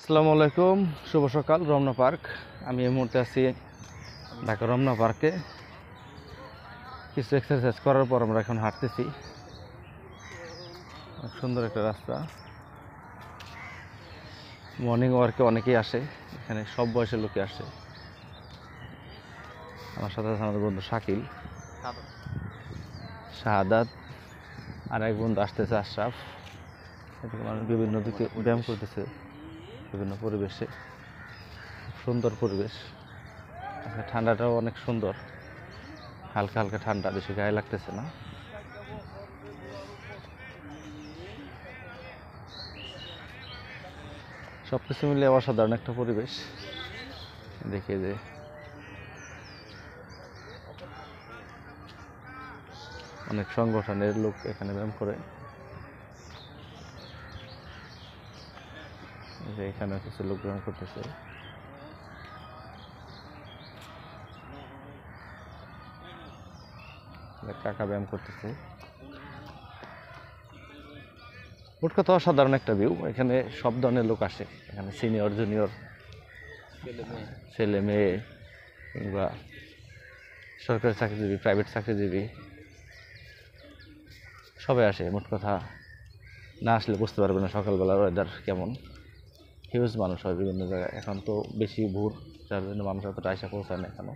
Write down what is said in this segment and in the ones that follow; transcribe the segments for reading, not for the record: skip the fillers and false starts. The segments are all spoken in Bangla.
আসসালামু আলাইকুম, শুভ সকাল। রমনা পার্ক। আমি এই মুহূর্তে আছি ঢাকা রমনা পার্কে। কিছু এক্সারসাইজ করার পর আমরা এখন হাঁটতেছি। অনেক সুন্দর একটা রাস্তা। মর্নিং ওয়ার্কে অনেকেই আসে এখানে, সব বয়সের লোকে আসে। আমার সাথে আছে আমাদের বন্ধু শাকিল, শাহাদাত, আর এক বন্ধু আসতেছে আশরাফ। এদিকে মানুষ বিভিন্ন দিকে ব্যায়াম করতেছে, বিভিন্ন পরিবেশে। সুন্দর পরিবেশ। ঠান্ডাটাও অনেক সুন্দর, হালকা হালকা ঠান্ডা, বেশি গায়ে লাগতেছে না। সবকিছু মিলে অসাধারণ একটা পরিবেশ। দেখে যে অনেক সংগঠনের লোক এখানে ব্যায়াম করে। এখানে কিছু লোক ব্যায়াম করতেছে। কাকা ব্যায়াম করতেছে। মোট কথা অসাধারণ একটা ভিউ। এখানে সব ধরনের লোক আসে। এখানে সিনিয়র, জুনিয়র, ছেলে মেয়ে, কিংবা সরকারি চাকরিজীবী, প্রাইভেট চাকরিজীবী, সবাই আসে। মোট কথা না আসলে বুঝতে পারবে না সকালবেলার ওয়েদার কেমন। হিউজ মানুষ হয় বিভিন্ন জায়গায়। এখন তো বেশি ভোর, যার জন্য মানুষ অতটা আশা পৌঁছায় না এখনো।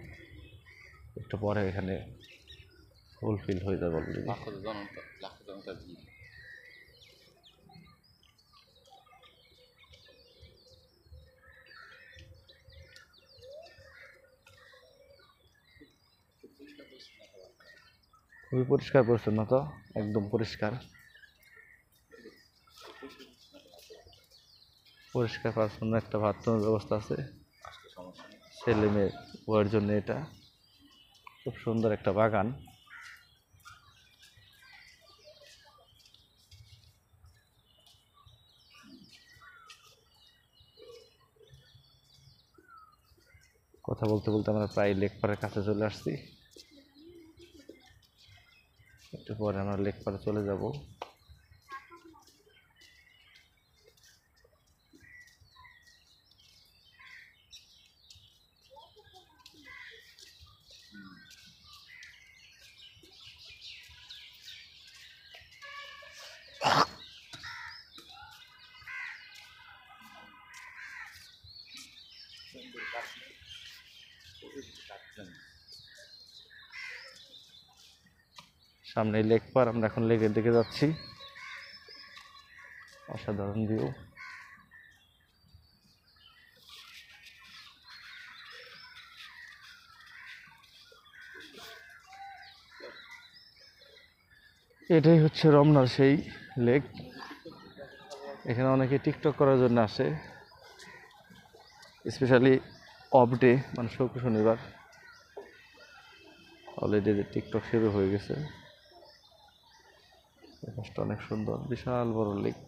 একটু পরে এখানে ফুলফিল হয়ে যাবে অলরেডি। খুবই পরিষ্কার পরিচ্ছন্ন, তো একদম পরিষ্কার পরিষ্কার পরিচ্ছন্ন একটা বাথরুমের ব্যবস্থা আছে ছেলে মেয়ে বউয়ের জন্য। এটা খুব সুন্দর একটা বাগান। কথা বলতে বলতে আমরা প্রায় লেক পাড়ের কাছে চলে আসছি। একটু পরে আমরা লেক পাড়ে চলে যাব। সামনে লেক পাড়, আমরা এখন লেকের দিকে যাচ্ছি। অসাধারণ ভিউ। এটাই হচ্ছে রমনার সেই লেক। এখানে অনেকে টিকটক করার জন্য আসে, স্পেশালি অফ ডে, মানে শুক্র শনিবার। অলরেডি টিকটক শুরু হয়ে গেছে। অনেক সুন্দর, বিশাল বড় লেক।